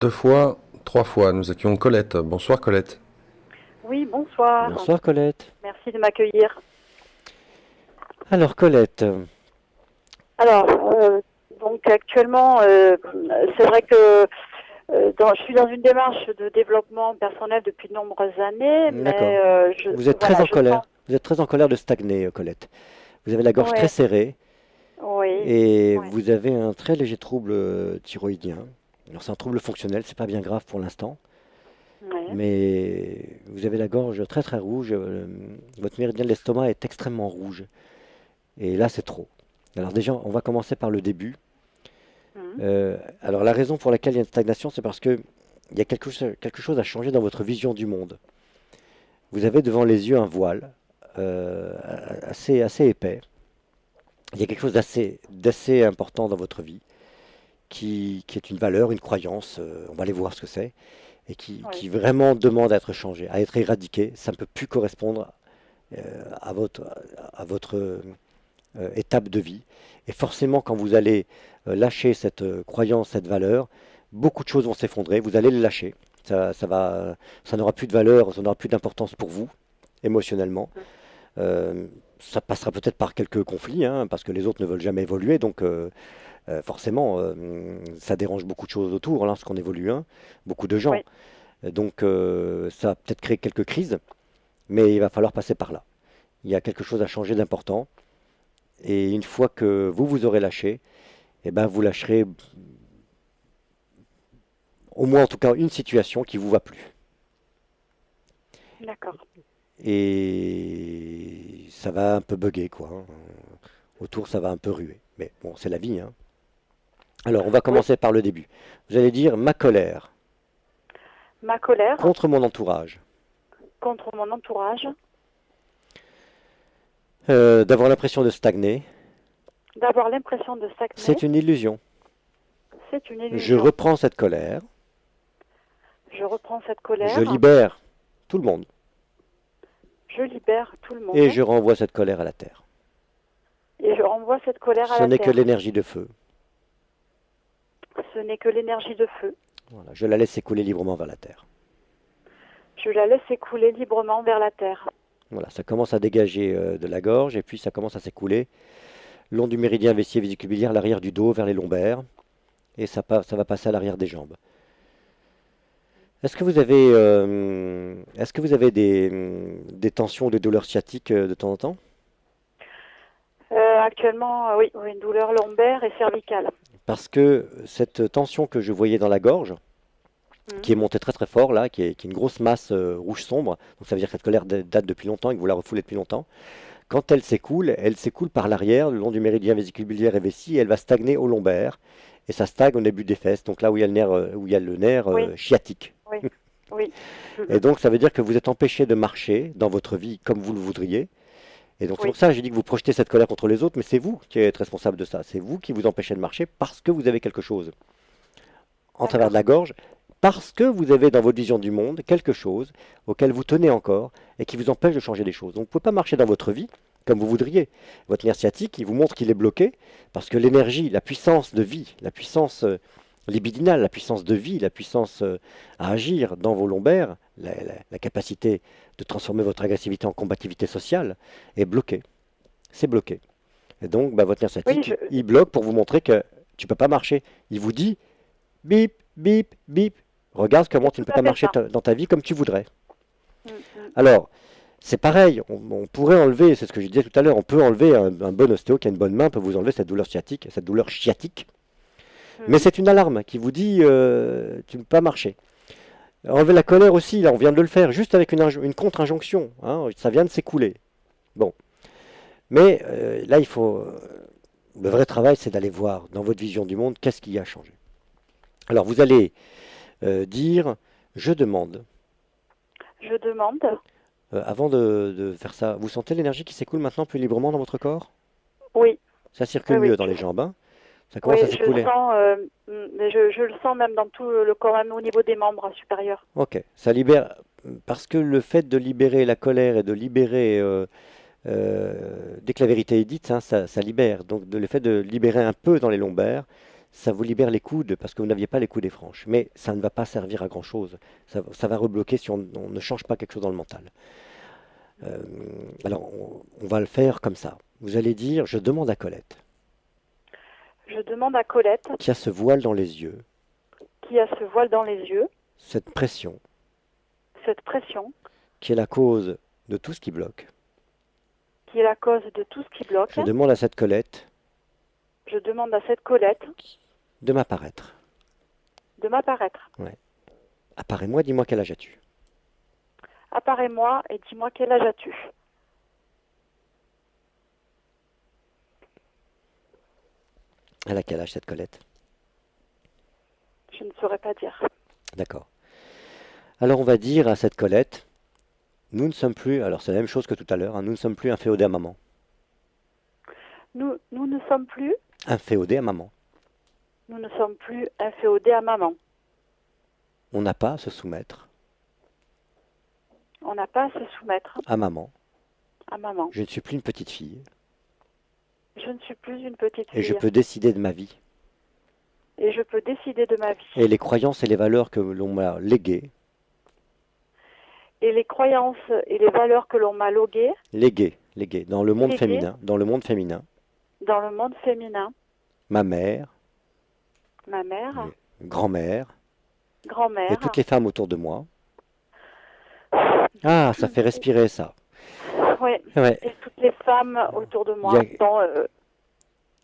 Deux fois, trois fois, nous accueillons Colette. Bonsoir Colette. Oui, bonsoir. Bonsoir Colette. Merci de m'accueillir. Alors Colette, Alors, donc actuellement, c'est vrai que je suis dans une démarche de développement personnel depuis de nombreuses années, mais d'accord. Vous êtes très voilà, en je sens. colère. Vous êtes très en colère de stagner, Colette. Vous avez la gorge très Ouais, serrée oui, et ouais, vous avez un très léger trouble thyroïdien. Alors c'est un trouble fonctionnel, c'est pas bien grave pour l'instant, ouais, mais vous avez la gorge très très rouge. Votre méridien de l'estomac est extrêmement rouge et là c'est trop. Alors déjà, on va commencer par le début. mhm, Alors la raison pour laquelle il y a une stagnation, c'est parce que il y a quelque chose à changer dans votre vision du monde. Vous avez devant les yeux un voile euh, assez épais. Il y a quelque chose d'assez important dans votre vie qui est une valeur, une croyance, on va aller voir ce que c'est, et qui oui, vraiment demande à être changé, à être éradiqué. Ça ne peut plus correspondre à votre étape de vie. Et forcément, quand vous allez lâcher cette croyance, cette valeur, beaucoup de choses vont s'effondrer. Vous allez les lâcher. Ça n'aura plus de valeur, ça n'aura plus d'importance pour vous, émotionnellement. mhm, Euh, Ça passera peut-être par quelques conflits, hein, parce que les autres ne veulent jamais évoluer, donc forcément, ça dérange beaucoup de choses autour lorsqu'on évolue, hein, beaucoup de gens. oui, Donc ça va peut-être créer quelques crises, mais il va falloir passer par là. Il y a quelque chose à changer d'important, et une fois que vous aurez lâché, eh ben, vous lâcherez au moins en tout cas une situation qui vous va plus. d'accord. Et ça va un peu bugger, quoi, hein. Autour, ça va un peu ruer. Mais bon, c'est la vie, hein. Alors, on va Oui, commencer par le début. Vous allez dire ma colère ma colère contre mon entourage. contre mon entourage, D'avoir l'impression de stagner, d'avoir l'impression de stagner, c'est une illusion. c'est une Je illusion. reprends cette colère, Je reprends cette je colère, libère tout le monde je libère tout le et monde je renvoie cette colère à la terre. et je renvoie cette colère à Ce la n'est que terre. l'énergie de feu. Ce n'est que l'énergie de feu. Voilà, je la laisse s'écouler librement vers la terre. Je la laisse écouler librement vers la terre. Voilà, ça commence à dégager de la gorge et puis ça commence à s'écouler le long du méridien vessier vésiculière, l'arrière du dos vers les lombaires et ça va passer à l'arrière des jambes. Est-ce que vous avez des tensions ou des douleurs sciatiques de temps en temps? Actuellement, oui, oui, une douleur lombaire et cervicale. Parce que cette tension que je voyais dans la gorge, Mhm. qui est montée très très fort là, qui est une grosse masse rouge sombre, donc ça veut dire que cette colère date depuis longtemps et que vous la refoulez depuis longtemps, quand elle s'écoule par l'arrière, le long du méridien vésiculaire et vessie, et elle va stagner au lombaire, et ça stagne au début des fesses, donc là où il y a le nerf, Oui, sciatique. oui, oui. Et Mhm. donc ça veut dire que vous êtes empêché de marcher dans votre vie comme vous le voudriez. Et donc c'est Oui, pour ça que j'ai dit que vous projetez cette colère contre les autres, mais c'est vous qui êtes responsable de ça. C'est vous qui vous empêchez de marcher parce que vous avez quelque chose en travers de d'accord. la gorge, parce que vous avez dans votre vision du monde quelque chose auquel vous tenez encore et qui vous empêche de changer les choses. Donc vous ne pouvez pas marcher dans votre vie comme vous voudriez. Votre nerf sciatique, il vous montre qu'il est bloqué parce que l'énergie, la puissance de vie, la puissance libidinale, la puissance de vie, la puissance à agir dans vos lombaires, la capacité de transformer votre agressivité en combativité sociale est bloquée. C'est bloqué. Et donc, bah, votre nerf Oui, sciatique, il bloque pour vous montrer que tu ne peux pas marcher. Il vous dit bip, bip, bip. Regarde comment c'est tu ne tout peux à pas fait marcher ça. dans ta vie comme tu voudrais. Mm, mm. Alors, c'est pareil, on pourrait enlever, c'est ce que je disais tout à l'heure, on peut enlever un bon ostéo qui a une bonne main, peut vous enlever cette douleur sciatique, mais Mhm. c'est une alarme qui vous dit tu ne peux pas marcher. Enlever la colère aussi, là on vient de le faire, juste avec une contre-injonction, hein, ça vient de s'écouler. Bon, mais là il faut, le vrai travail c'est d'aller voir dans votre vision du monde qu'est-ce qui a changé. Alors vous allez dire je demande. Je demande. Avant de faire ça, vous sentez l'énergie qui s'écoule maintenant plus librement dans votre corps? Oui, Ça oui, circule oui. mieux dans les jambes, hein. Ça Oui, commence à je le s'écouler. sens, mais je le sens même dans tout le corps, même au niveau des membres supérieurs. Ok, ça libère. Parce que le fait de libérer la colère et de libérer, dès que la vérité est dite, hein, ça libère. Donc le fait de libérer un peu dans les lombaires, Ça vous libère les coudes parce que vous n'aviez pas les coudes et franches. Mais ça ne va pas servir à grand-chose. Ça va rebloquer si on ne change pas quelque chose dans le mental. Euh, alors, on va le faire comme ça. Vous allez dire, je demande à Colette, Je demande à Colette, qui a ce voile dans les yeux, qui a ce voile dans les yeux, cette pression, cette pression, qui est la cause de tout ce qui bloque. qui est la cause de tout ce qui bloque. Je demande à cette Colette Je demande à cette Colette de m'apparaître. de m'apparaître. Ouais. Apparais-moi, dis-moi quel âge as-tu? Apparais-moi et dis-moi quel âge as-tu. Elle a quel âge cette Colette? Je ne saurais pas dire. D'accord. Alors on va dire à cette Colette, nous ne sommes plus, alors c'est la même chose que tout à l'heure, hein, nous ne sommes plus inféodés à maman. Nous ne sommes plus, Inféodés à maman. nous ne sommes plus inféodés à maman. On n'a pas à se soumettre On n'a pas à se soumettre à maman. à maman. Je ne suis plus une petite fille Je ne suis plus une petite et je fille. peux décider de ma vie. Et je peux décider de ma vie. Et les croyances et les valeurs que l'on m'a léguées, Et les croyances et les valeurs que l'on m'a léguées, dans le monde Léguées. féminin, dans le monde féminin, dans le monde féminin, ma mère, ma mère, grand-mère grand-mère, et toutes les femmes autour de moi. Ah, ça fait respirer ça. ouais, Ouais, et toutes les femmes autour de moi. Il y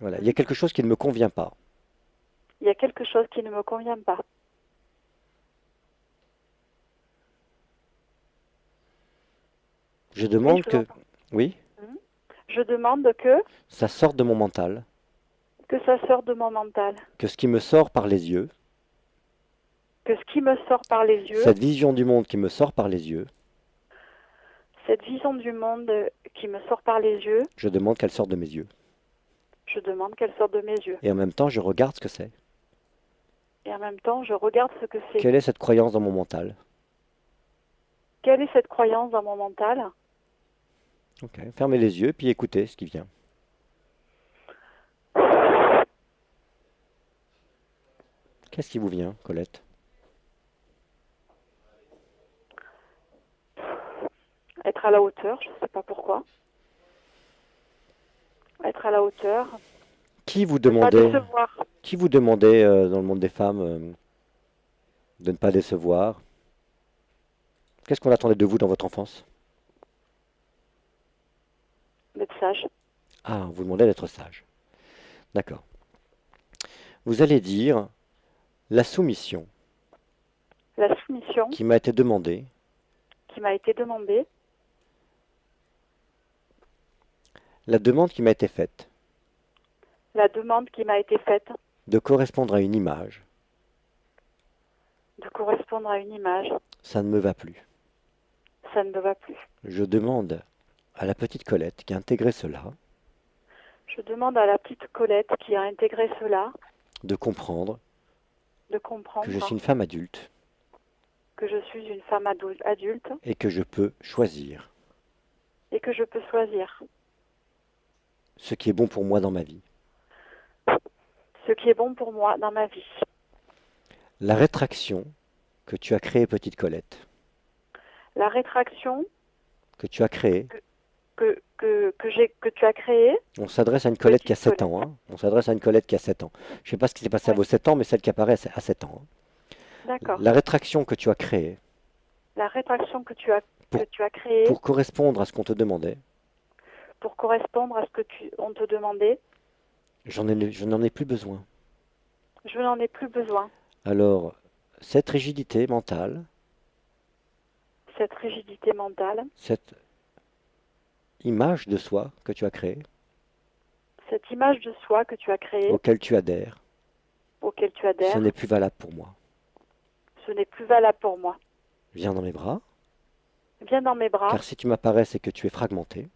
voilà, il y a quelque chose qui ne me convient pas. Il y a quelque chose qui ne me convient pas. Je demande Oui, je vous que, entends. oui, Je demande que ça sorte de mon mental, ça sorte de mon mental, que ce qui me sort par les yeux, que ce qui me sort par les yeux, cette vision du monde qui me sort par les yeux, cette vision du monde qui me sort par les yeux, je demande qu'elle sorte de mes yeux. je demande qu'elle sorte de mes yeux. Et en même temps, je regarde ce que c'est. Et en même temps, je regarde ce que c'est. Quelle est cette croyance dans mon mental? Quelle est cette croyance dans mon mental? Ok, fermez les yeux, puis écoutez ce qui vient. Qu'est-ce qui vous vient, Colette? Être à la hauteur, je ne sais pas pourquoi. Être à la hauteur, Qui vous ne pas demandait, décevoir. dans le monde des femmes de ne pas décevoir? Qu'est-ce qu'on attendait de vous dans votre enfance? D'être sage. Ah, on vous demandait d'être sage. D'accord. Vous allez dire la soumission La soumission qui m'a été demandée qui m'a été demandée, la demande qui m'a été faite la demande qui m'a été faite de correspondre à une image, de correspondre à une image, ça ne me va plus. ça ne me va plus. Je demande à la petite Colette qui a intégré cela Je demande à la petite Colette qui a intégré cela de comprendre de comprendre que je suis une femme adulte que je suis une femme adulte et que je peux choisir et que je peux choisir ce qui est bon pour moi dans ma vie. ce qui est bon pour moi dans ma vie. La rétraction que tu as créée, petite Colette, La rétraction que tu as créée, que tu as créée, on s'adresse à une Colette qui a Petite 7 ans. Hein. On s'adresse à une Colette qui a 7 ans. Je ne sais pas ce qui s'est passé à Ouais. vos 7 ans, mais celle qui apparaît à 7 ans. Hein. d'accord. La rétraction que tu as créée La rétraction que tu as créée pour correspondre à ce qu'on te demandait, pour correspondre à ce que on te demandait, je n'en ai plus besoin. je n'en ai plus besoin. Alors, cette rigidité mentale, Cette rigidité mentale, cette image de soi que tu as créée, cette image de soi que tu as créée, auquel tu adhères, auquel tu ce adhères, n'est plus valable pour moi. ce n'est plus valable pour moi. Viens dans mes bras, Viens dans mes bras, car si tu m'apparais, c'est que tu es fragmenté.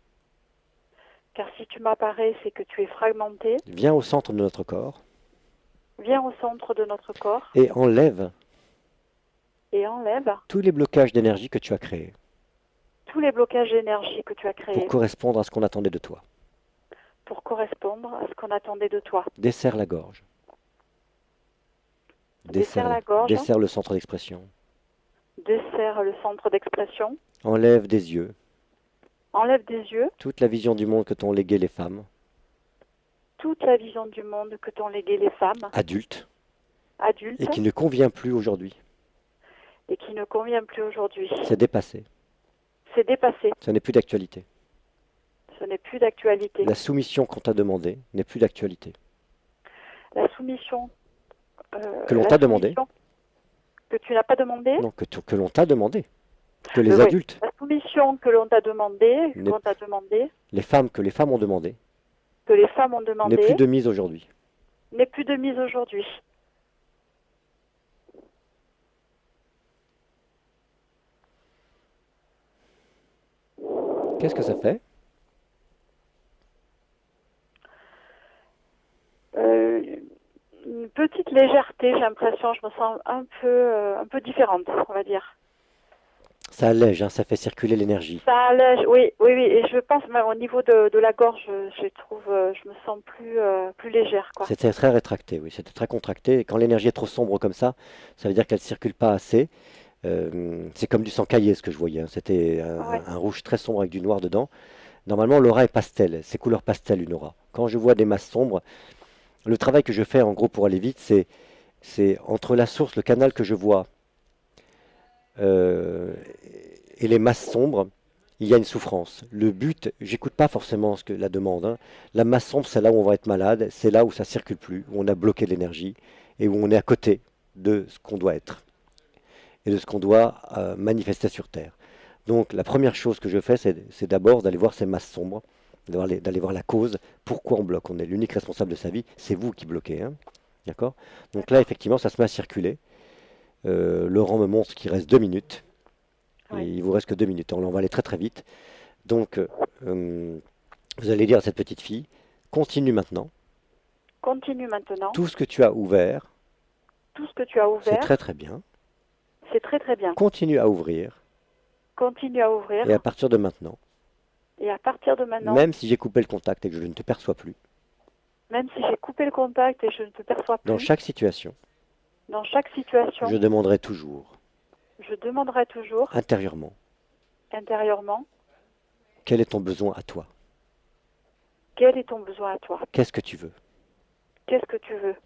car si tu m'apparais, c'est que tu es fragmenté. Viens au centre de notre corps Viens au centre de notre corps et enlève et enlève tous les blocages d'énergie que tu as créés tous les blocages d'énergie que tu as créés pour correspondre à ce qu'on attendait de toi. pour correspondre à ce qu'on attendait de toi. Desserre la gorge. Desserre la gorge. Desserre le centre d'expression. Desserre le centre d'expression. Enlève des yeux Enlève des yeux toute la vision du monde que t'ont légué les femmes, toute la vision du monde que t'ont légué les femmes adultes, adultes et qui ne convient plus aujourd'hui. et qui ne convient plus aujourd'hui. C'est dépassé. C'est dépassé. Ce n'est plus d'actualité. Ce n'est plus d'actualité. La soumission qu'on t'a demandée n'est plus d'actualité. La soumission Que l'on la t'a demandé. soumission que tu n'as pas demandé. Non, que l'on t'a demandé. Que les Oui. adultes, La soumission que l'on t'a demandé, N'est- qu'on t'a demandé, que les femmes ont demandé, que les femmes ont n'est demandé, plus de mise aujourd'hui. n'est plus de mise aujourd'hui. Qu'est-ce que ça fait? Une petite légèreté, j'ai l'impression, je me sens un peu différente, on va dire. Ça allège, hein, ça fait circuler l'énergie. Ça allège, oui, oui, oui, et je pense même au niveau de la gorge, je trouve, je me sens plus légère, quoi. C'était très rétracté, oui, c'était très contracté. Et quand l'énergie est trop sombre comme ça veut dire qu'elle ne circule pas assez. C'est comme du sang caillé ce que je voyais, hein. C'était Ouais. un rouge très sombre avec du noir dedans. Normalement, l'aura est pastel, c'est couleur pastel une aura. Quand je vois des masses sombres, le travail que je fais en gros pour aller vite, c'est entre la source, le canal que je vois euh, et les masses sombres, il y a une souffrance. Le but, j'écoute pas forcément ce que la demande, hein. La masse sombre, c'est là où on va être malade, c'est là où ça circule plus, où on a bloqué l'énergie et où on est à côté de ce qu'on doit être et de ce qu'on doit manifester sur Terre. Donc la première chose que je fais, c'est d'abord d'aller voir ces masses sombres, d'aller voir la cause, pourquoi on bloque. On est l'unique responsable de sa vie, c'est vous qui bloquez, hein. D'accord? Donc là, effectivement, ça se met à circuler. Laurent me montre qu'il reste 2 minutes. Et Oui. il vous reste que 2 minutes. On va aller très très vite. Donc, vous allez dire à cette petite fille, continue maintenant. Continue maintenant. Tout ce que tu as ouvert, Tout ce que tu as c'est ouvert, très très bien. c'est très très bien. Continue à ouvrir. Continue à ouvrir. Et à partir de maintenant, Et à partir de maintenant, même si j'ai coupé le contact et que je ne te perçois plus, même si j'ai coupé le contact et je ne te perçois dans plus, chaque situation, dans chaque situation, je demanderai toujours, je demanderai toujours, intérieurement, intérieurement, quel est ton besoin à toi? quel est ton besoin à toi? Qu'est-ce que tu veux? Qu'est-ce que tu veux?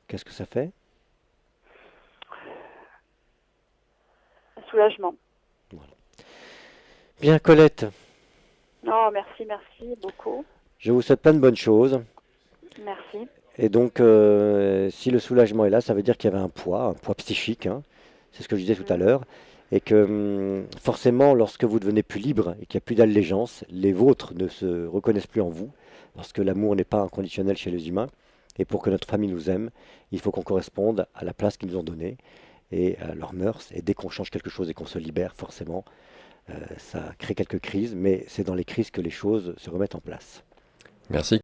Qu'est-ce que ça fait? Un soulagement. Bien, Colette, Oh, merci, merci beaucoup. je vous souhaite plein de bonnes choses. Merci. Et donc, si le soulagement est là, ça veut dire qu'il y avait un poids psychique, hein. C'est ce que je disais tout à l'heure. Et que forcément, lorsque vous devenez plus libre et qu'il n'y a plus d'allégeance, les vôtres ne se reconnaissent plus en vous, parce que l'amour n'est pas inconditionnel chez les humains. Et pour que notre famille nous aime, il faut qu'on corresponde à la place qu'ils nous ont donnée et à leurs mœurs. Et dès qu'on change quelque chose et qu'on se libère, forcément, ça crée quelques crises, mais c'est dans les crises que les choses se remettent en place. Merci.